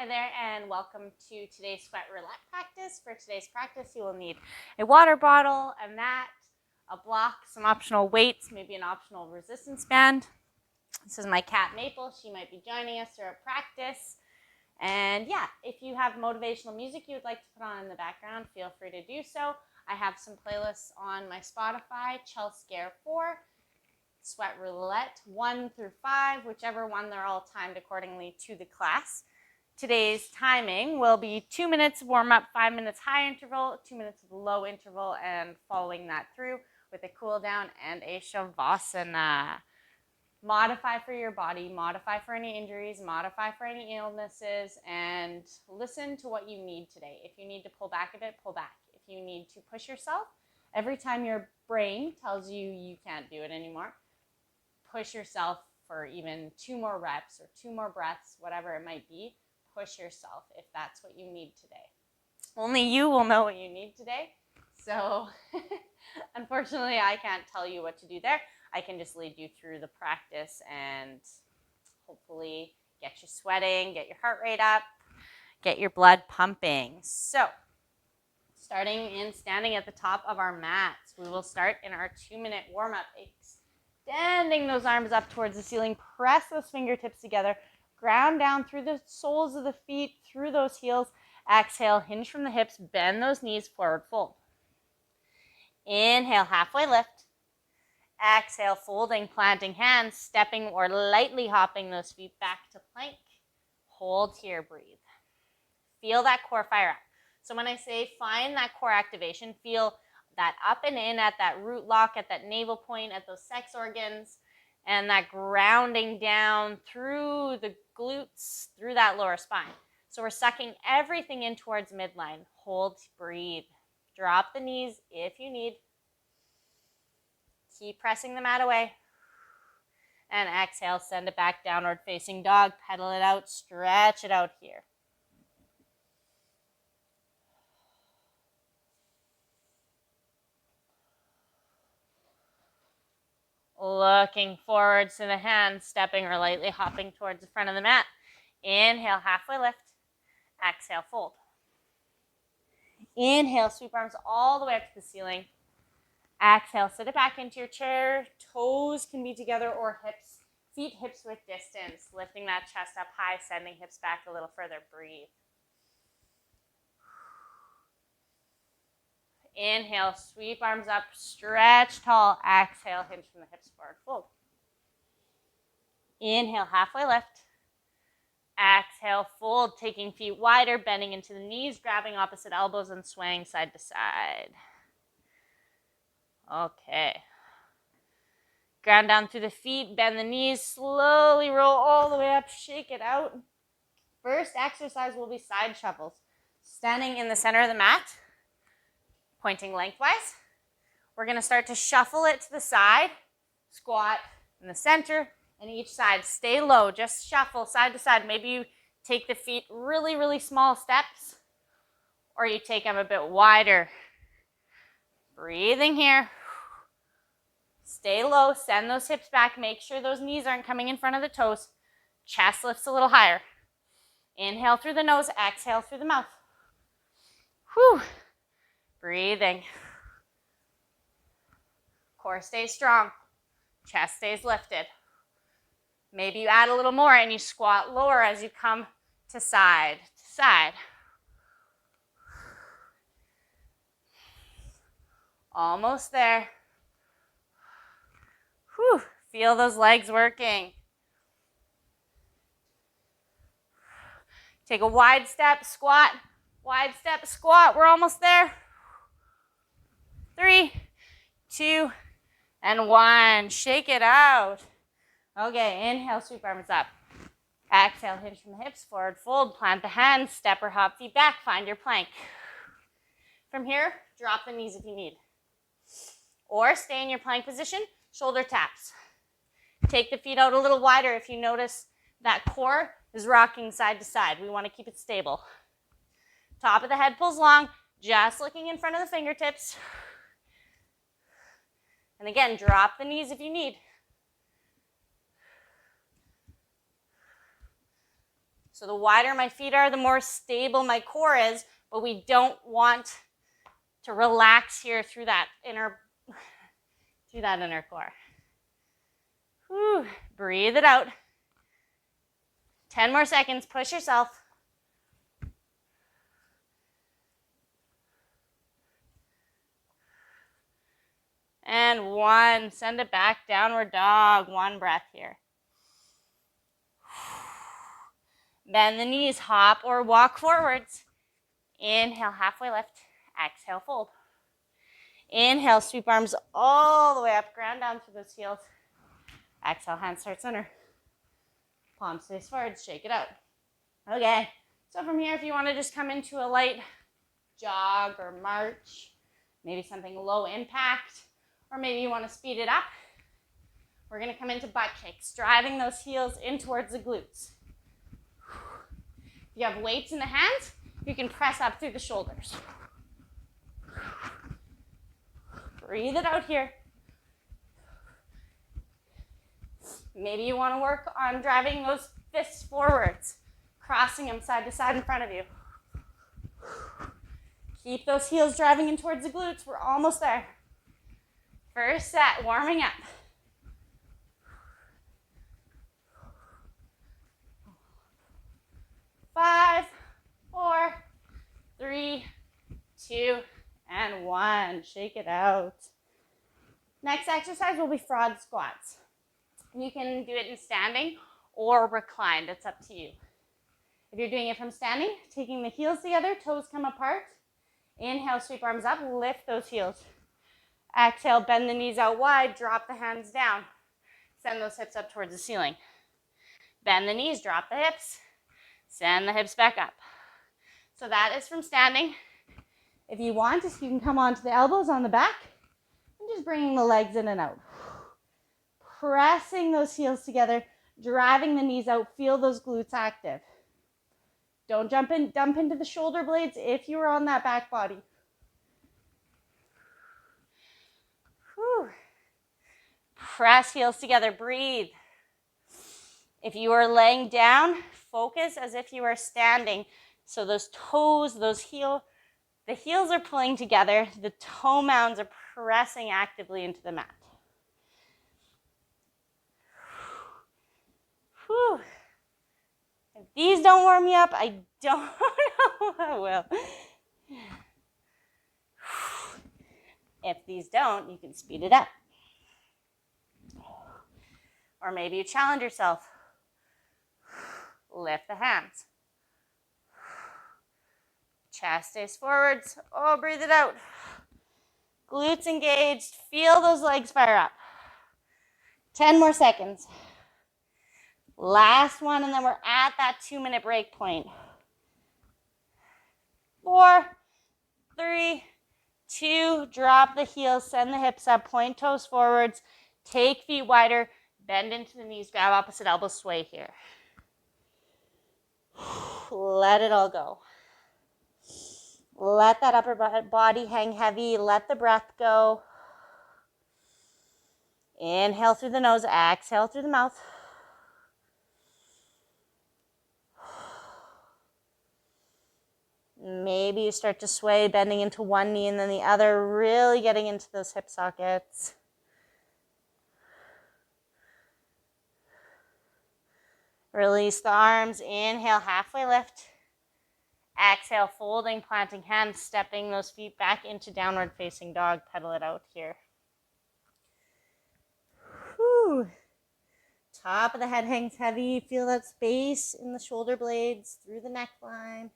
Hi there and welcome to today's sweat roulette practice. For today's practice, you will need a water bottle, a mat, a block, some optional weights, maybe an optional resistance band. This is my cat Maple. She might be joining us throughout practice. And yeah, if you have motivational music you would like to put on in the background, feel free to do so. I have some playlists on my Spotify, Scare 4, Sweat Roulette 1 through 5, whichever one, they're all timed accordingly to the class. Today's timing will be 2 minutes warm up, 5 minutes high interval, 2 minutes low interval, and following that through with a cool down and a savasana. Modify for your body, modify for any injuries, modify for any illnesses, and listen to what you need today. If you need to pull back a bit, pull back. If you need to push yourself, every time your brain tells you you can't do it anymore, push yourself for even 2 more reps or 2 more breaths, whatever it might be. Push yourself if that's what you need today. Only you will know what you need today. So unfortunately, I can't tell you what to do there. I can just lead you through the practice and hopefully get you sweating, get your heart rate up, get your blood pumping. So starting in standing at the top of our mats, we will start in our 2-minute warm-up. Extending those arms up towards the ceiling, press those fingertips together, ground down through the soles of the feet, through those heels. Exhale, hinge from the hips, bend those knees, forward fold. Inhale, halfway lift. Exhale, folding, planting hands, stepping or lightly hopping those feet back to plank. Hold here, breathe. Feel that core fire up. So when I say find that core activation, feel that up and in at that root lock, at that navel point, at those sex organs, and that grounding down through the glutes, through that lower spine. So we're sucking everything in towards midline. Hold, breathe. Drop the knees if you need. Keep pressing the mat away. And exhale, send it back, downward facing dog. Pedal it out, stretch it out here. Looking forwards to the hands, stepping or lightly hopping towards the front of the mat. Inhale, halfway lift. Exhale, fold. Inhale, sweep arms all the way up to the ceiling. Exhale, sit it back into your chair. Toes can be together or hips, feet hips width distance. Lifting that chest up high, sending hips back a little further. Breathe. Inhale, sweep arms up, stretch tall. Exhale, hinge from the hips, forward fold. Inhale, halfway lift. Exhale, fold, taking feet wider, bending into the knees, grabbing opposite elbows and swaying side to side. Okay. Ground down through the feet, bend the knees, slowly roll all the way up, shake it out. First exercise will be side shuffles. Standing in the center of the mat, pointing lengthwise. We're going to start to shuffle it to the side, squat in the center, and each side. Stay low, just shuffle side to side. Maybe you take the feet really, really small steps, or you take them a bit wider. Breathing here. Stay low, send those hips back. Make sure those knees aren't coming in front of the toes. Chest lifts a little higher. Inhale through the nose, exhale through the mouth. Whew. Breathing. Core stays strong. Chest stays lifted. Maybe you add a little more and you squat lower as you come to side to side. Almost there. Whew. Feel those legs working. Take a wide step, squat. Wide step, squat. We're almost there. 3, 2, and 1. Shake it out. Okay, inhale, sweep arms up. Exhale, hinge from the hips, forward fold, plant the hands, step or hop feet back, find your plank. From here, drop the knees if you need. Or stay in your plank position, shoulder taps. Take the feet out a little wider if you notice that core is rocking side to side. We want to keep it stable. Top of the head pulls long, just looking in front of the fingertips. And again, drop the knees if you need. So the wider my feet are, the more stable my core is, but we don't want to relax here through that inner core. Whew. Breathe it out. 10 more seconds. Push yourself. And 1. Send it back. Downward dog. 1 breath here. Bend the knees. Hop or walk forwards. Inhale, halfway lift. Exhale, fold. Inhale, sweep arms all the way up. Ground down through those heels. Exhale, hands start center. Palms face forward. Shake it out. Okay. So from here, if you want to just come into a light jog or march, maybe something low impact, or maybe you want to speed it up, we're going to come into butt kicks, driving those heels in towards the glutes. If you have weights in the hands, you can press up through the shoulders. Breathe it out here. Maybe you want to work on driving those fists forwards, crossing them side to side in front of you. Keep those heels driving in towards the glutes. We're almost there. First set, warming up. Five, 4, 3, 2, and 1. Shake it out. Next exercise will be frog squats. You can do it in standing or reclined. It's up to you. If you're doing it from standing, taking the heels together, toes come apart. Inhale, sweep arms up, lift those heels. Exhale, bend the knees out wide, drop the hands down. Send those hips up towards the ceiling. Bend the knees, drop the hips. Send the hips back up. So that is from standing. If you want, you can come onto the elbows on the back and just bringing the legs in and out. Pressing those heels together, driving the knees out, feel those glutes active. Don't dump into the shoulder blades if you are on that back body. Whew. Press heels together, breathe. If you are laying down, focus as if you are standing. So those toes, the heels are pulling together, the toe mounds are pressing actively into the mat. Whew. If these don't warm you up, I don't know what will. If these don't, you can speed it up. Or maybe you challenge yourself. Lift the hands. Chest stays forwards. Oh, breathe it out. Glutes engaged. Feel those legs fire up. 10 more seconds. Last one, and then we're at that 2-minute break point. 4, 3, 2, drop the heels, send the hips up, point toes forwards, take feet wider, bend into the knees, grab opposite elbows, sway here. Let it all go. Let that upper body hang heavy, let the breath go. Inhale through the nose, exhale through the mouth. Maybe you start to sway, bending into one knee and then the other, really getting into those hip sockets. Release the arms. Inhale, halfway lift. Exhale, folding, planting hands, stepping those feet back into downward facing dog. Pedal it out here. Whew. Top of the head hangs heavy. Feel that space in the shoulder blades, through the neckline.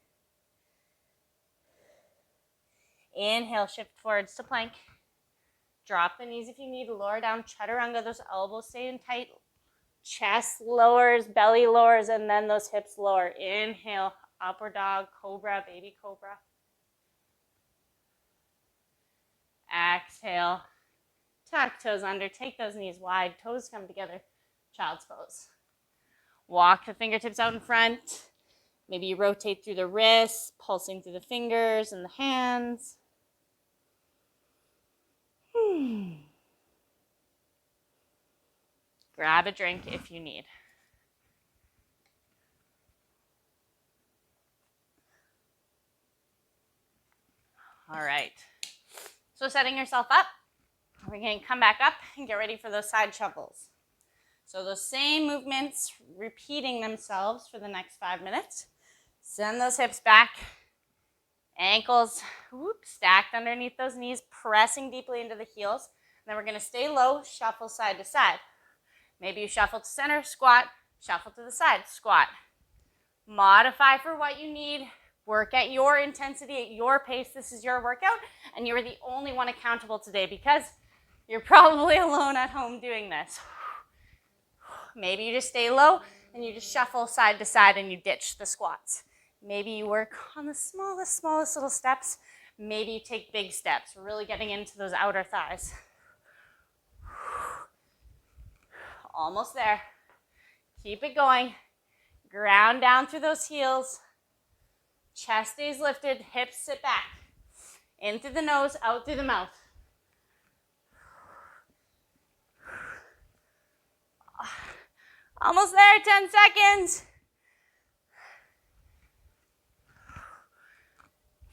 Inhale, shift forwards to plank. Drop the knees if you need. Lower down, chaturanga. Those elbows stay in tight. Chest lowers, belly lowers, and then those hips lower. Inhale, upward dog, cobra, baby cobra. Exhale, tuck toes under. Take those knees wide. Toes come together. Child's pose. Walk the fingertips out in front. Maybe you rotate through the wrists, pulsing through the fingers and the hands. Grab a drink if you need. All right. So setting yourself up, we're going to come back up and get ready for those side shuffles. So those same movements repeating themselves for the next 5 minutes. Send those hips back, ankles stacked underneath those knees, pressing deeply into the heels. And then we're going to stay low, shuffle side to side. Maybe you shuffle to center, squat, shuffle to the side, squat. Modify for what you need. Work at your intensity, at your pace. This is your workout, and you're the only one accountable today because you're probably alone at home doing this. Maybe you just stay low and you just shuffle side to side and you ditch the squats. Maybe you work on the smallest little steps. Maybe you take big steps, really getting into those outer thighs. Almost there. Keep it going. Ground down through those heels. Chest stays lifted, hips sit back. In through the nose, out through the mouth. Almost there, 10 seconds.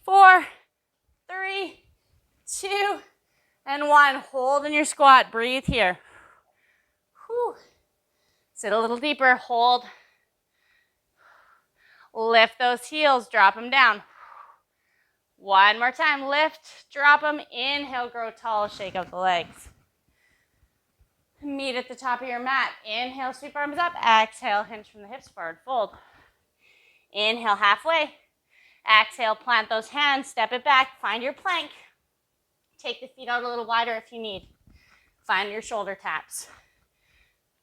4, 3, 2, and 1. Hold in your squat, breathe here. Whew. Sit a little deeper, hold. Lift those heels, drop them down. One more time, lift, drop them, inhale, grow tall, shake out the legs. Meet at the top of your mat. Inhale, sweep arms up, exhale, hinge from the hips, forward fold. Inhale, halfway. Exhale, plant those hands, step it back, find your plank. Take the feet out a little wider if you need. Find your shoulder taps.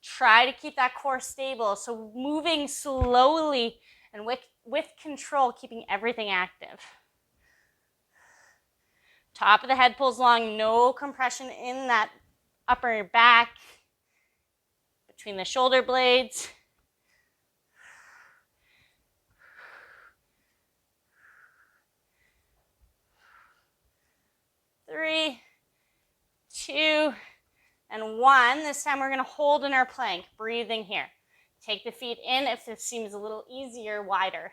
Try to keep that core stable, so moving slowly and with control, keeping everything active. Top of the head pulls long, no compression in that upper back, between the shoulder blades. Three, 2, and 1. This time we're going to hold in our plank, breathing here. Take the feet in if this seems a little easier, wider.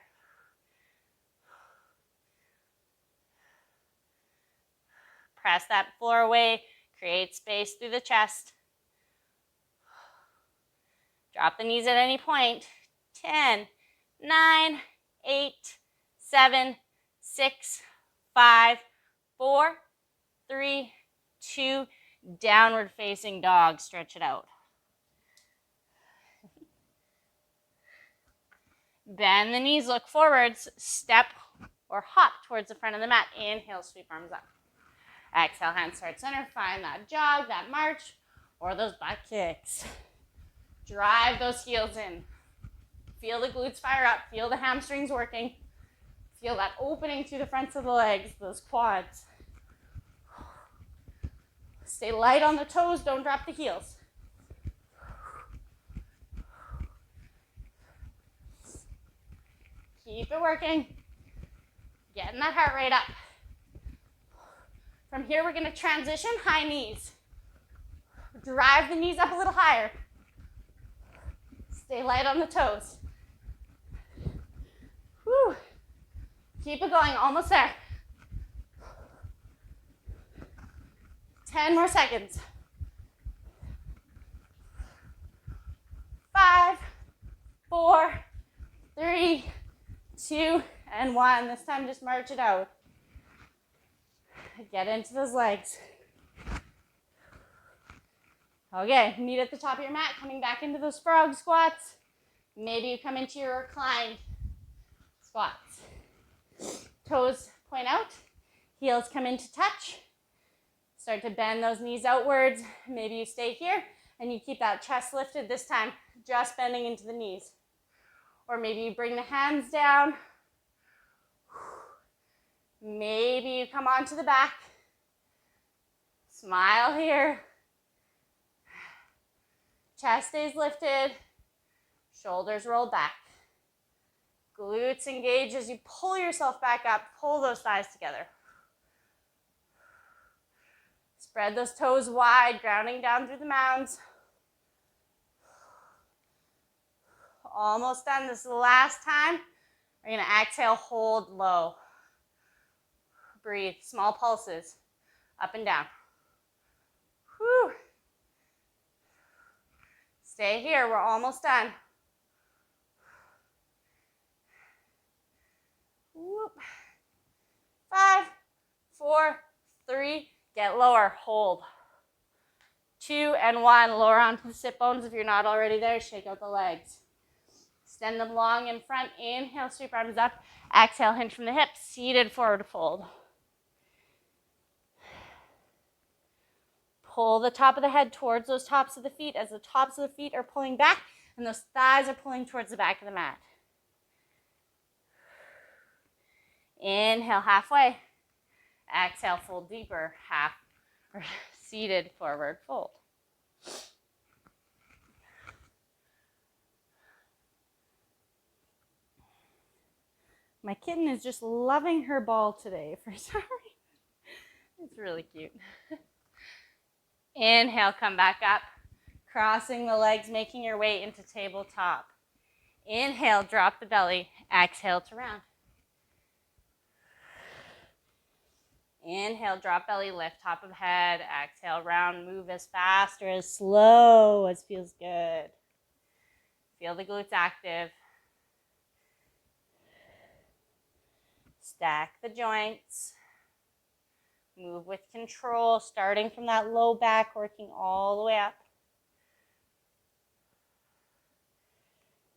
Press that floor away, create space through the chest. Drop the knees at any point. 10, 9, 8, 7, 6, 5, 4, 3, 2, downward facing dog. Stretch it out. Bend the knees, look forwards, step or hop towards the front of the mat. Inhale, sweep arms up. Exhale, hands start center. Find that jog, that march, or those butt kicks. Drive those heels in. Feel the glutes fire up. Feel the hamstrings working. Feel that opening through the fronts of the legs, those quads. Stay light on the toes. Don't drop the heels. Keep it working. Getting that heart rate up. From here, we're going to transition high knees. Drive the knees up a little higher. Stay light on the toes. Whew. Keep it going, almost there. 10 more seconds. 5, 4, 3, 2, and 1. This time just march it out. Get into those legs. Okay, meet at the top of your mat, coming back into those frog squats. Maybe you come into your reclined squats. Toes point out, heels come into touch. Start to bend those knees outwards. Maybe you stay here and you keep that chest lifted, this time just bending into the knees. Or maybe you bring the hands down. Maybe you come onto the back. Smile here. Chest stays lifted. Shoulders roll back. Glutes engage as you pull yourself back up. Pull those thighs together. Spread those toes wide, grounding down through the mounds. Almost done. This is the last time. We're going to exhale, hold low. Breathe. Small pulses. Up and down. Whew. Stay here. We're almost done. Whoop. 5, 4, 3. Get lower. Hold. 2 and 1. Lower onto the sit bones. If you're not already there, shake out the legs. Extend them long in front. Inhale, sweep arms up. Exhale, hinge from the hips. Seated forward fold. Pull the top of the head towards those tops of the feet as the tops of the feet are pulling back and those thighs are pulling towards the back of the mat. Inhale, halfway. Exhale, fold deeper. Half or seated forward fold. My kitten is just loving her ball today for some reason. It's really cute. Inhale, come back up. Crossing the legs, making your way into tabletop. Inhale, drop the belly. Exhale to round. Inhale, drop belly, lift top of head. Exhale, round. Move as fast or as slow as feels good. Feel the glutes active. Stack the joints. Move with control, starting from that low back, working all the way up.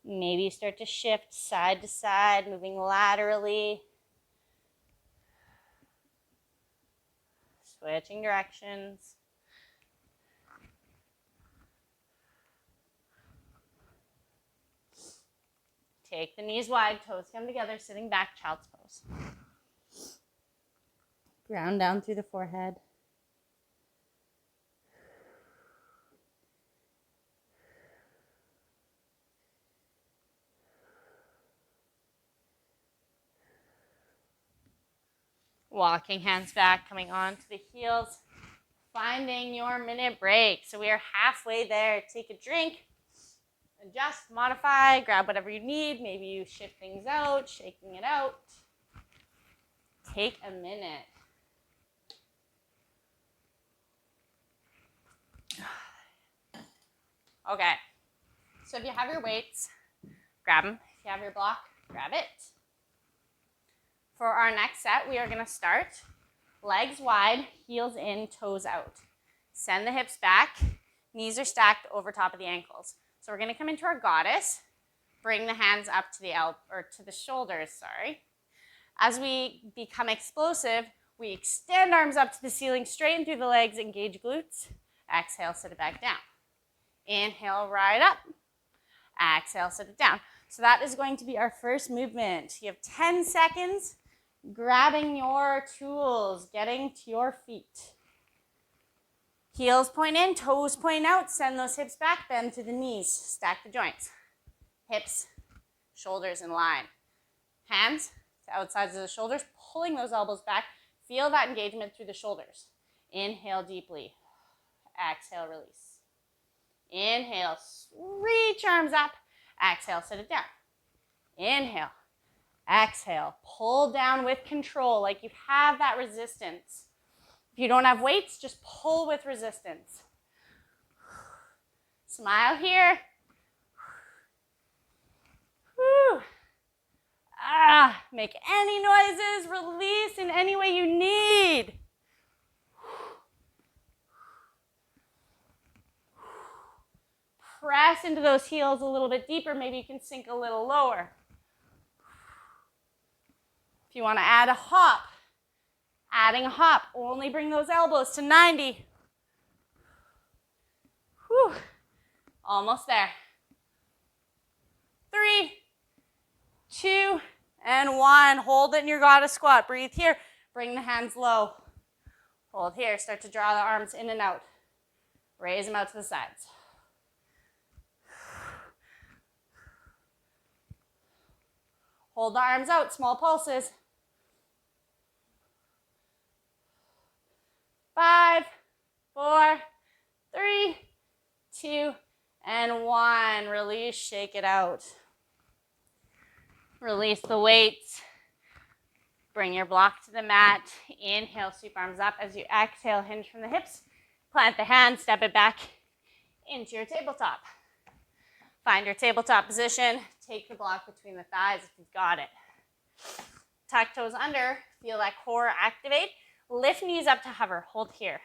Maybe start to shift side to side, moving laterally. Switching directions. Take the knees wide, toes come together, sitting back, child's pose. Ground down through the forehead. Walking hands back, coming onto the heels. Finding your minute break. So we are halfway there. Take a drink. Adjust, modify, grab whatever you need. Maybe you shift things out, shaking it out. Take a minute. Okay, so if you have your weights, grab them. If you have your block, grab it. For our next set, we are going to start legs wide, heels in, toes out. Send the hips back, knees are stacked over top of the ankles. So we're going to come into our goddess, bring the hands up to the to the shoulders, sorry. As we become explosive, we extend arms up to the ceiling, straighten through the legs, engage glutes. Exhale, sit it back down. Inhale, right up. Exhale, sit it down. So that is going to be our first movement. You have 10 seconds grabbing your tools, getting to your feet. Heels point in, toes point out. Send those hips back, bend to the knees. Stack the joints. Hips, shoulders in line. Hands to outsides of the shoulders, pulling those elbows back. Feel that engagement through the shoulders. Inhale deeply. Exhale, release. Inhale, reach arms up. Exhale, sit it down. Inhale. Exhale, pull down with control, like you have that resistance. If you don't have weights, just pull with resistance. Smile here. Whew. Make any noises, release in any way you need. Press into those heels a little bit deeper. Maybe you can sink a little lower. If you want to add a hop, adding a hop, only bring those elbows to 90. Whew. Almost there. 3, 2, and 1. Hold it in your goddess squat. Breathe here. Bring the hands low. Hold here. Start to draw the arms in and out. Raise them out to the sides. Hold the arms out. Small pulses. 5, 4, 3, 2, and 1. Release, shake it out. Release the weights. Bring your block to the mat. Inhale, sweep arms up. As you exhale, hinge from the hips. Plant the hand, step it back into your tabletop. Find your tabletop position. Take the block between the thighs if you've got it. Tuck toes under. Feel that core activate. Lift knees up to hover. Hold here.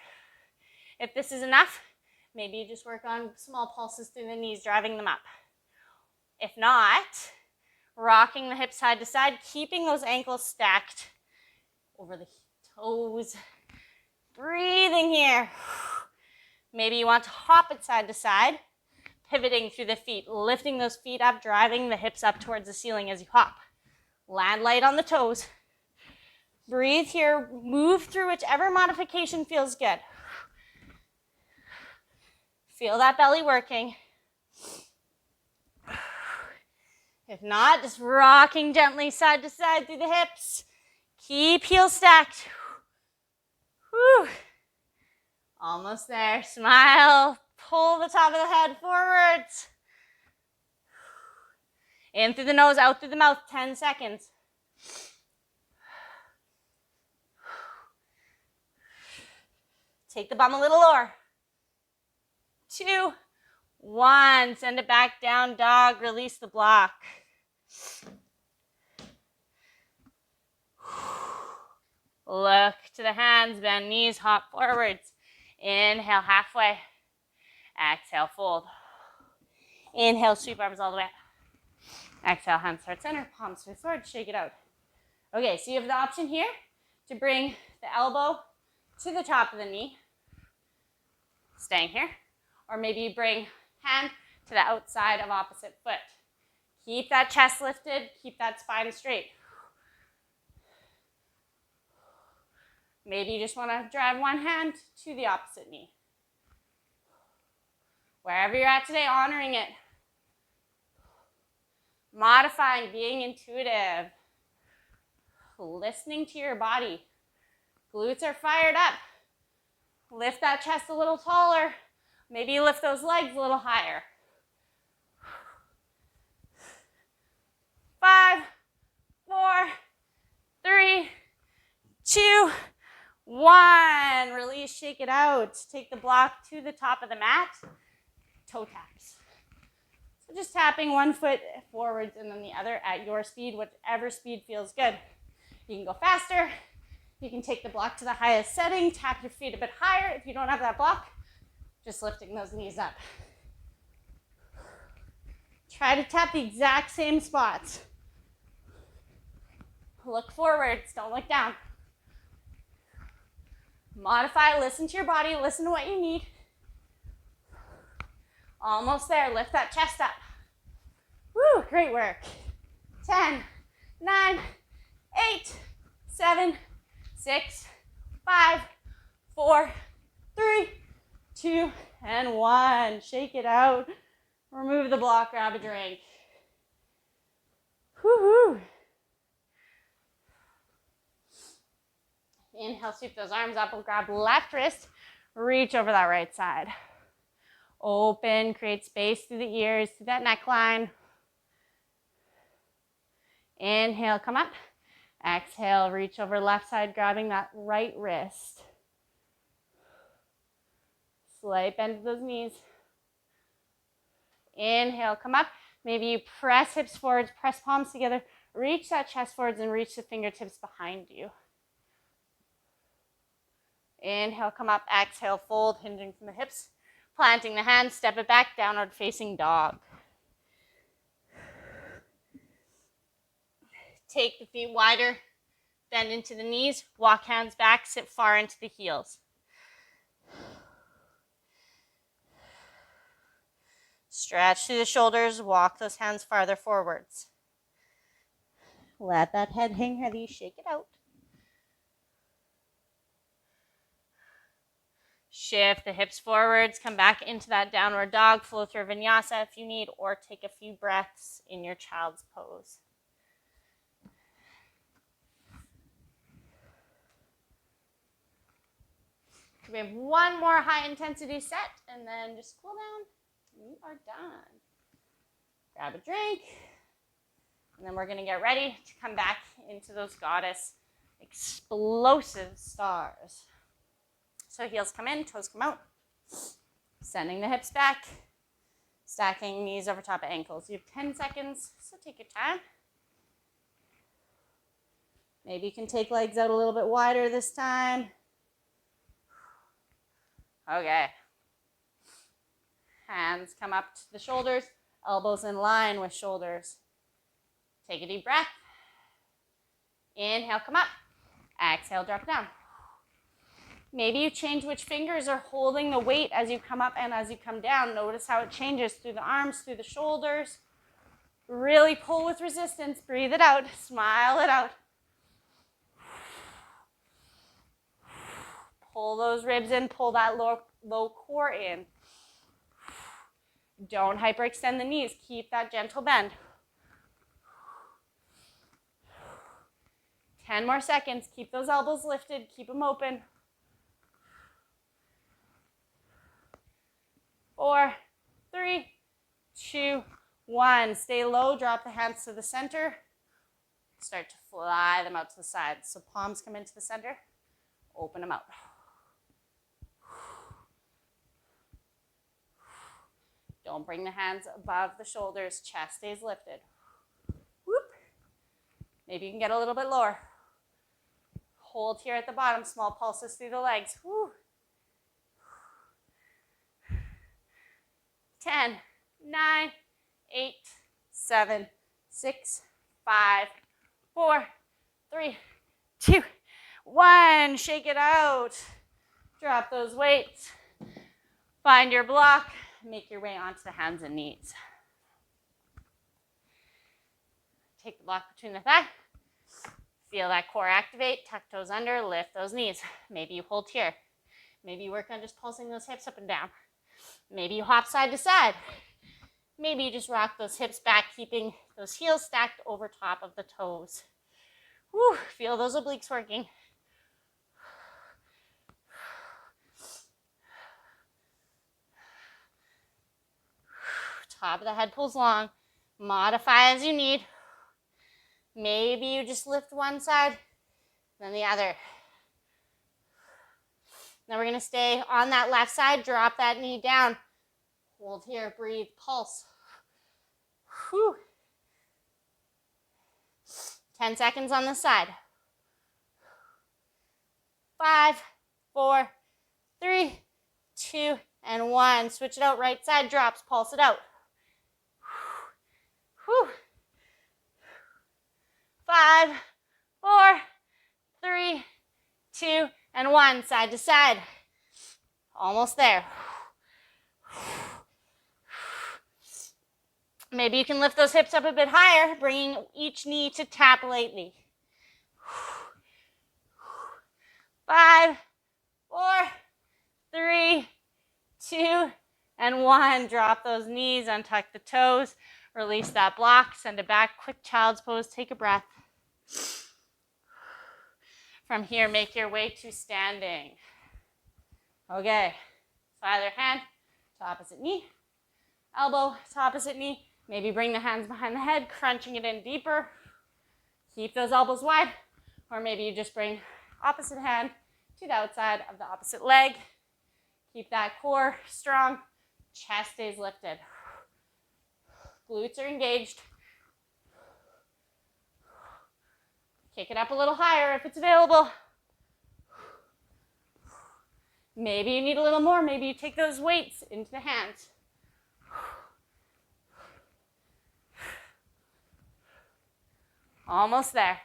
If this is enough, maybe you just work on small pulses through the knees, driving them up. If not, rocking the hips side to side, keeping those ankles stacked over the toes. Breathing here. Maybe you want to hop it side to side, pivoting through the feet, lifting those feet up, driving the hips up towards the ceiling as you hop. Land light on the toes. Breathe here. Move through whichever modification feels good. Feel that belly working. If not, just rocking gently side to side through the hips. Keep heels stacked. Whew. Almost there. Smile. Pull the top of the head forwards. In through the nose, out through the mouth. 10 seconds. Take the bum a little lower. 2, 1. Send it back down, dog. Release the block. Look to the hands, bend knees, hop forwards. Inhale, halfway. Exhale, fold. Inhale, sweep arms all the way up. Exhale, hands start center, palms face forward, shake it out. Okay, so you have the option here to bring the elbow to the top of the knee, staying here. Or maybe you bring hand to the outside of opposite foot. Keep that chest lifted, keep that spine straight. Maybe you just want to drive one hand to the opposite knee. Wherever you're at today, honoring it. Modifying, being intuitive. Listening to your body. Glutes are fired up. Lift that chest a little taller. Maybe you lift those legs a little higher. 5, 4, 3, 2, 1. Release, shake it out. Take the block to the top of the mat. Toe taps. So just tapping one foot forwards and then the other at your speed, whatever speed feels good. You can go faster. You can take the block to the highest setting. Tap your feet a bit higher if you don't have that block. Just lifting those knees up. Try to tap the exact same spots. Look forwards, don't look down. Modify, listen to your body, listen to what you need. Almost there, lift that chest up. Woo, great work. 10, 9, 8, 7, 6, 5, 4, 3, 2, and 1. Shake it out. Remove the block, grab a drink. Woo-hoo. Inhale, sweep those arms up. We'll grab left wrist, reach over that right side. Open, create space through the ears, through that neckline. Inhale, come up. Exhale, reach over left side, grabbing that right wrist. Slight bend of those knees. Inhale, come up. Maybe you press hips forwards, press palms together. Reach that chest forwards and reach the fingertips behind you. Inhale, come up. Exhale, fold, hinging from the hips. Planting the hands, step it back, downward facing dog. Take the feet wider, bend into the knees, walk hands back, sit far into the heels. Stretch through the shoulders, walk those hands farther forwards. Let that head hang heavy, shake it out. Shift the hips forwards, come back into that downward dog, flow through vinyasa if you need, or take a few breaths in your child's pose. We have one more high intensity set and then just cool down. We are done. Grab a drink, and then we're going to get ready to come back into those goddess Explosive stars. So heels come in, toes come out. Sending the hips back. Stacking knees over top of ankles. You have 10 seconds, so take your time. Maybe you can take legs out a little bit wider this time. Okay. Hands come up to the shoulders, elbows in line with shoulders. Take a deep breath. Inhale, come up. Exhale, drop it down. Maybe you change which fingers are holding the weight as you come up and as you come down. Notice how it changes through the arms, through the shoulders. Really pull with resistance. Breathe it out. Smile it out. Pull those ribs in. Pull that low core in. Don't hyperextend the knees. Keep that gentle bend. 10 more seconds. Keep those elbows lifted. Keep them open. 4, 3, 2, 1. Stay low. Drop the hands to the center. Start to fly them out to the sides. So palms come into the center. Open them out. Don't bring the hands above the shoulders. Chest stays lifted. Whoop. Maybe you can get a little bit lower. Hold here at the bottom. Small pulses through the legs. Woo. 10, 9, 8, 7, 6, 5, 4, 3, 2, 1. Shake it out. Drop those weights. Find your block. Make your way onto the hands and knees. Take the block between the thigh. Feel that core activate. Tuck toes under. Lift those knees. Maybe you hold here. Maybe you work on just pulsing those hips up and down. Maybe you hop side to side. Maybe you just rock those hips back, keeping those heels stacked over top of the toes. Woo, feel those obliques working. Top of the head pulls long. Modify as you need. Maybe you just lift one side, then the other. Now we're going to stay on that left side. Drop that knee down. Hold here. Breathe. Pulse. Whew. 10 seconds on this side. 5, 4, 3, 2, and 1. Switch it out. Right side drops. Pulse it out. Whew. 5, 4, 3, 2, and 1. Side to side. Almost there. Maybe you can lift those hips up a bit higher, bringing each knee to tap lightly. 5, 4, 3, 2, and 1. Drop those knees, untuck the toes, release that block, send it back. Quick child's pose, take a breath. From here, make your way to standing. Okay, so either hand to opposite knee, elbow to opposite knee. Maybe bring the hands behind the head, crunching it in deeper. Keep those elbows wide. Or maybe you just bring opposite hand to the outside of the opposite leg. Keep that core strong. Chest stays lifted. Glutes are engaged. Kick it up a little higher if it's available. Maybe you need a little more. Maybe you take those weights into the hands. Almost there.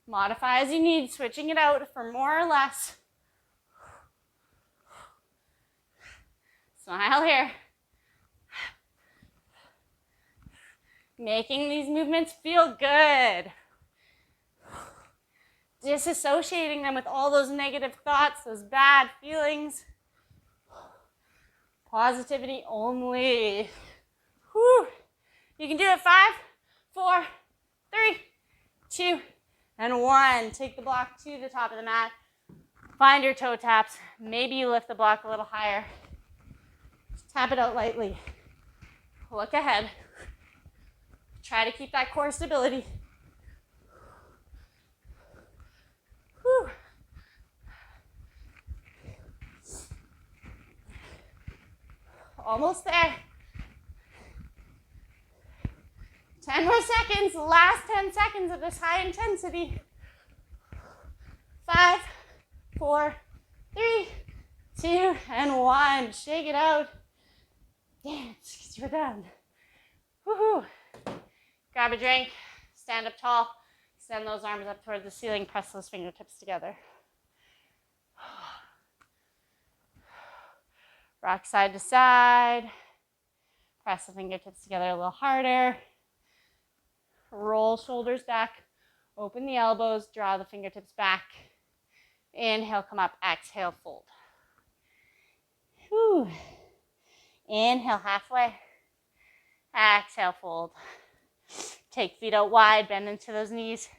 Modify as you need, switching it out for more or less. Smile here. Making these movements feel good. Disassociating them with all those negative thoughts, those bad feelings. Positivity only. Whew. You can do it. 5, 4, 3, 2, and 1. Take the block to the top of the mat. Find your toe taps. Maybe you lift the block a little higher. Just tap it out lightly. Look ahead. Try to keep that core stability. Almost there. 10 more seconds. Last 10 seconds of this high intensity. 5, 4, 3, 2, and 1. Shake it out. Dance, because you're done. Woohoo. Grab a drink. Stand up tall. Extend those arms up towards the ceiling. Press those fingertips together. Rock side to side. Press the fingertips together a little harder. Roll shoulders back. Open the elbows. Draw the fingertips back. Inhale, come up. Exhale, fold. Whew. Inhale, halfway. Exhale, fold. Take feet out wide. Bend into those knees.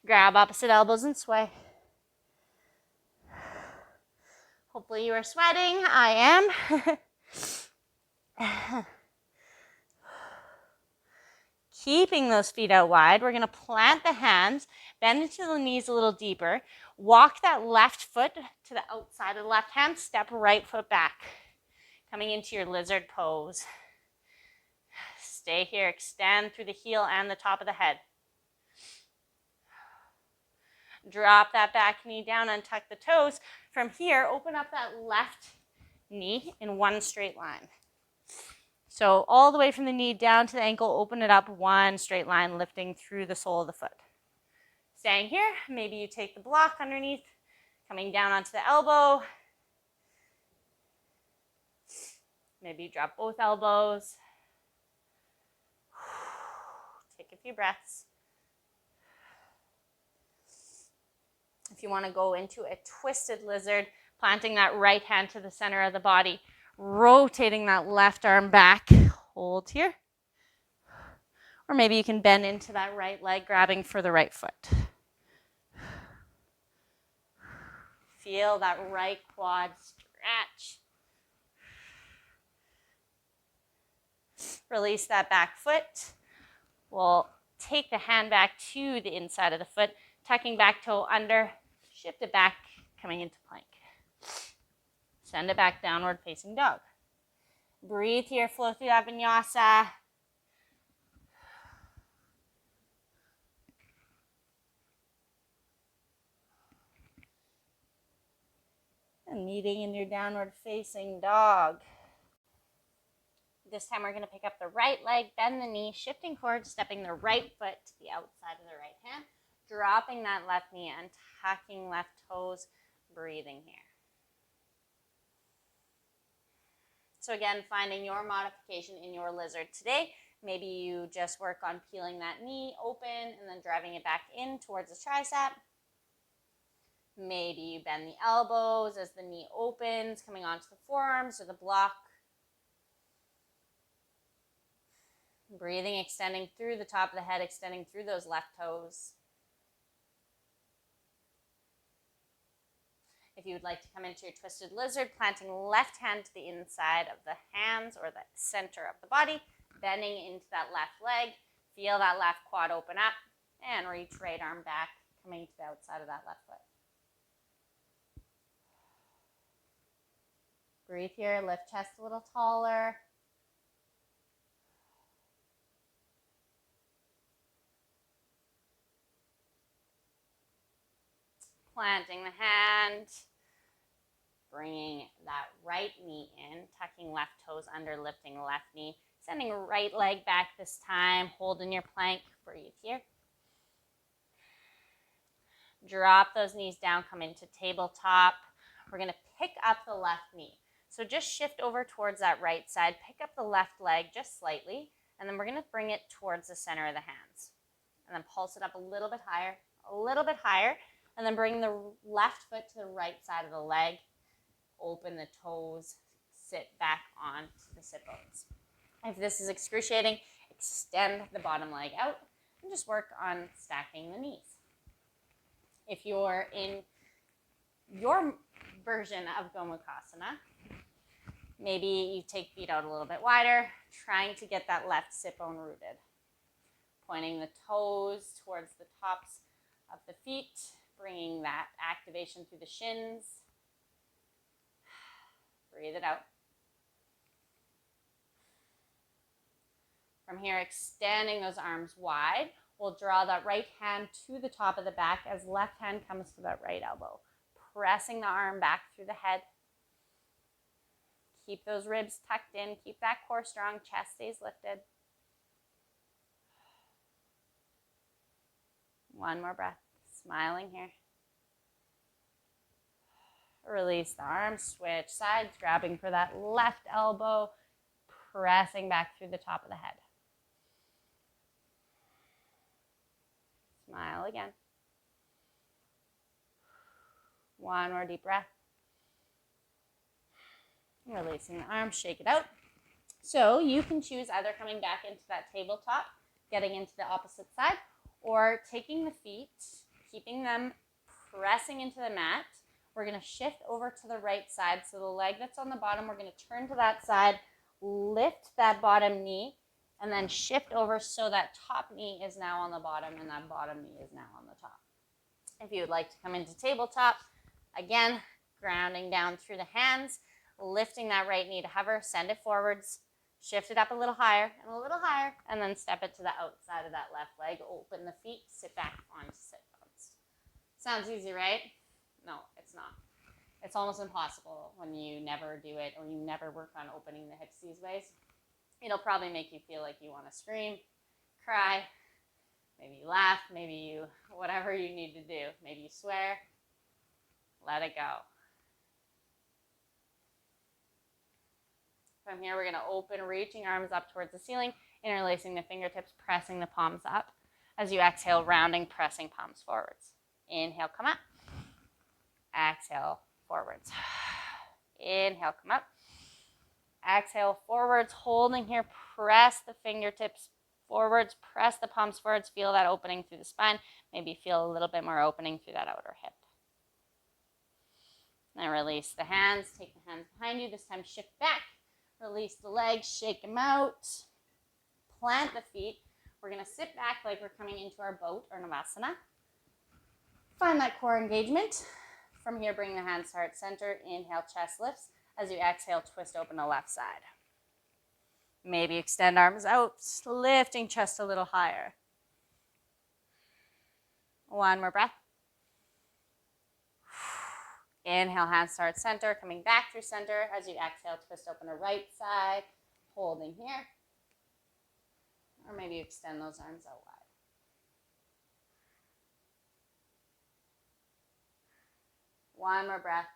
Grab opposite elbows and sway. Hopefully you are sweating. I am. Keeping those feet out wide, we're going to plant the hands, bend into the knees a little deeper, walk that left foot to the outside of the left hand, step right foot back, coming into your lizard pose. Stay here, extend through the heel and the top of the head. Drop that back knee down, untuck the toes. From here, open up that left knee in one straight line. So all the way from the knee down to the ankle, open it up one straight line, lifting through the sole of the foot. Staying here, maybe you take the block underneath, coming down onto the elbow. Maybe you drop both elbows. Take a few breaths. If you want to go into a twisted lizard, planting that right hand to the center of the body, rotating that left arm back, hold here. Or maybe you can bend into that right leg, grabbing for the right foot. Feel that right quad stretch. Release that back foot. We'll take the hand back to the inside of the foot, tucking back toe under, shift it back, coming into plank. Send it back, downward facing dog. Breathe here, flow through that vinyasa. And meeting in your downward facing dog. This time we're going to pick up the right leg, bend the knee, shifting forward, stepping the right foot to the outside of the right hand, dropping that left knee and tucking left toes, breathing here. So again, finding your modification in your lizard today. Maybe you just work on peeling that knee open and then driving it back in towards the tricep. Maybe you bend the elbows as the knee opens, coming onto the forearms or the block. Breathing, extending through the top of the head, extending through those left toes. If you would like to come into your twisted lizard, planting left hand to the inside of the hands or the center of the body, bending into that left leg. Feel that left quad open up and reach right arm back, coming to the outside of that left foot. Breathe here, lift chest a little taller. Planting the hand, bringing that right knee in, tucking left toes under, lifting left knee, sending right leg back this time, holding your plank, breathe here. Drop those knees down, come into tabletop. We're going to pick up the left knee. So just shift over towards that right side, pick up the left leg just slightly, and then we're going to bring it towards the center of the hands. And then pulse it up a little bit higher, and then bring the left foot to the right side of the leg. Open the toes, sit back onto the sit bones. If this is excruciating, extend the bottom leg out and just work on stacking the knees. If you're in your version of Gomukhasana, maybe you take feet out a little bit wider, trying to get that left sit bone rooted. Pointing the toes towards the tops of the feet, bringing that activation through the shins. Breathe it out. From here, extending those arms wide. We'll draw that right hand to the top of the back as left hand comes to that right elbow. Pressing the arm back through the head. Keep those ribs tucked in. Keep that core strong. Chest stays lifted. One more breath. Smiling here. Release the arms. Switch sides. Grabbing for that left elbow. Pressing back through the top of the head. Smile again. One more deep breath. Releasing the arms, shake it out. So you can choose either coming back into that tabletop, getting into the opposite side, or taking the feet, keeping them pressing into the mat. We're going to shift over to the right side. So the leg that's on the bottom, we're going to turn to that side, lift that bottom knee, and then shift over so that top knee is now on the bottom and that bottom knee is now on the top. If you would like to come into tabletop, again, grounding down through the hands, lifting that right knee to hover, send it forwards, shift it up a little higher, and then step it to the outside of that left leg. Open the feet, sit back onto sit bones. Sounds easy, right? No, it's not. It's almost impossible when you never do it or you never work on opening the hips these ways. It'll probably make you feel like you want to scream, cry, maybe you laugh, maybe you, whatever you need to do. Maybe you swear. Let it go. From here, we're going to open, reaching arms up towards the ceiling, interlacing the fingertips, pressing the palms up. As you exhale, rounding, pressing palms forwards. Inhale, come up. Exhale, forwards. Inhale, come up. Exhale, forwards, holding here. Press the fingertips forwards, press the palms forwards. Feel that opening through the spine. Maybe feel a little bit more opening through that outer hip. Then release the hands. Take the hands behind you. This time shift back. Release the legs, shake them out. Plant the feet. We're going to sit back like we're coming into our boat or Navasana. Find that core engagement. From here, bring the hands to heart center. Inhale, chest lifts. As you exhale, twist open the left side. Maybe extend arms out, lifting chest a little higher. One more breath. Inhale, hands to heart center, coming back through center. As you exhale, twist open the right side, holding here. Or maybe you extend those arms out wide. One more breath.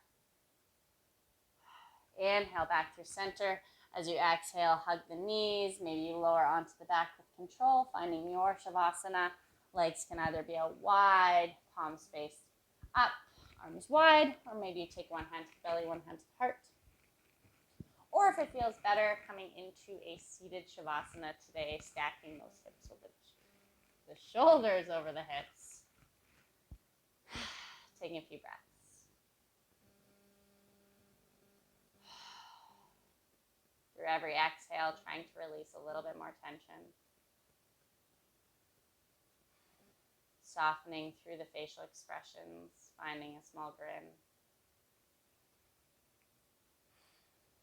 Inhale, back through center. As you exhale, hug the knees. Maybe you lower onto the back with control, finding your Shavasana. Legs can either be out wide, palms faced up, arms wide, or maybe you take one hand to the belly, one hand to the heart. Or if it feels better, coming into a seated Shavasana today, stacking those hips with the shoulders over the hips. Taking a few breaths. Through every exhale, trying to release a little bit more tension. Softening through the facial expressions, finding a small grin.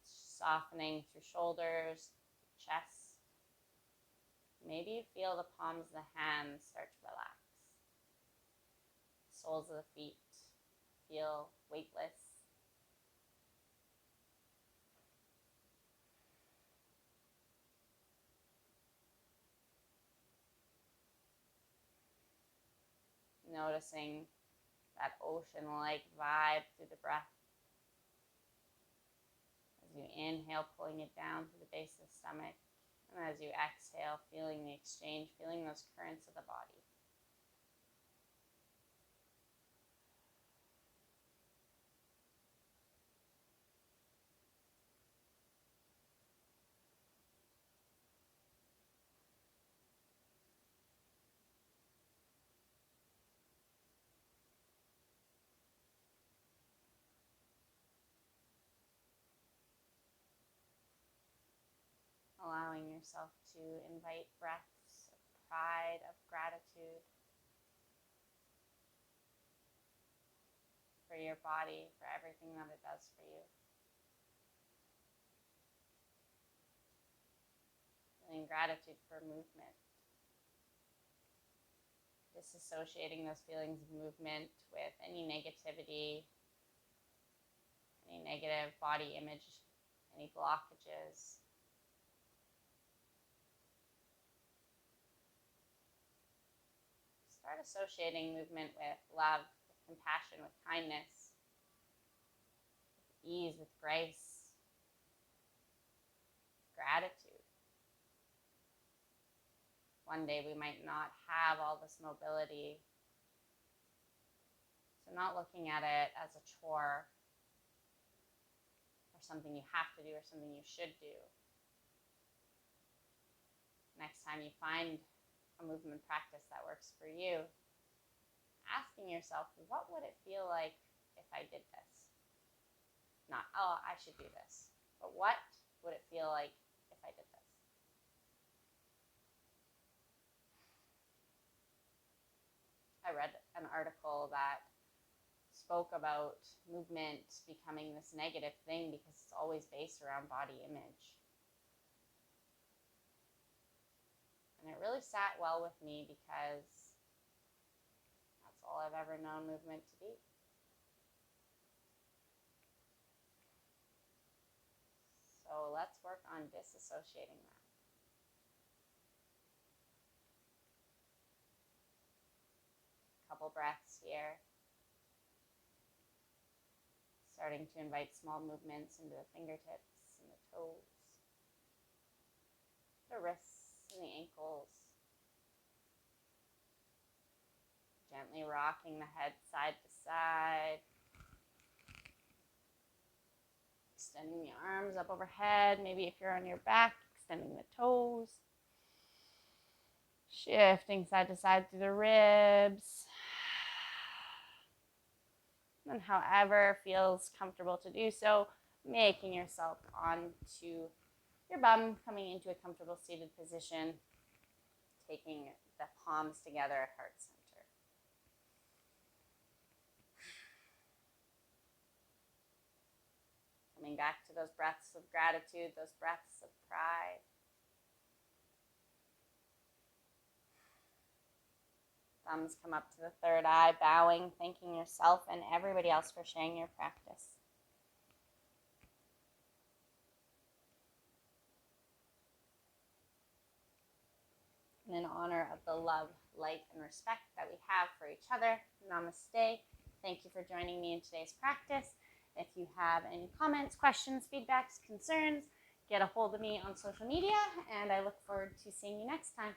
Softening through shoulders, chest. Maybe you feel the palms of the hands start to relax. Soles of the feet feel weightless. Noticing that ocean-like vibe through the breath. As you inhale, pulling it down to the base of the stomach. And as you exhale, feeling the exchange, feeling those currents of the body. Allowing yourself to invite breaths of pride, of gratitude for your body, for everything that it does for you. feeling gratitude for movement. Disassociating those feelings of movement with any negativity, any negative body image, any blockages. Start associating movement with love, with compassion, with kindness, with ease, with grace, gratitude. One day we might not have all this mobility, so not looking at it as a chore or something you have to do or something you should do. Next time you find a movement practice that works for you, asking yourself, what would it feel like if I did this? Not, oh, I should do this, but what would it feel like if I did this? I read an article that spoke about movement becoming this negative thing because it's always based around body image. And it really sat well with me because that's all I've ever known movement to be. So let's work on disassociating that. Couple breaths here. Starting to invite small movements into the fingertips and the toes, the wrists and the ankles. Gently rocking the head side to side. Extending the arms up overhead. Maybe if you're on your back, extending the toes. Shifting side to side through the ribs. And however feels comfortable to do so, making yourself onto your bum, coming into a comfortable seated position, taking the palms together at heart center. Coming back to those breaths of gratitude, those breaths of pride. Thumbs come up to the third eye, bowing, thanking yourself and everybody else for sharing your practice. And in honor of the love, light, and respect that we have for each other, namaste. Thank you for joining me in today's practice. If you have any comments, questions, feedbacks, concerns, get a hold of me on social media, and I look forward to seeing you next time.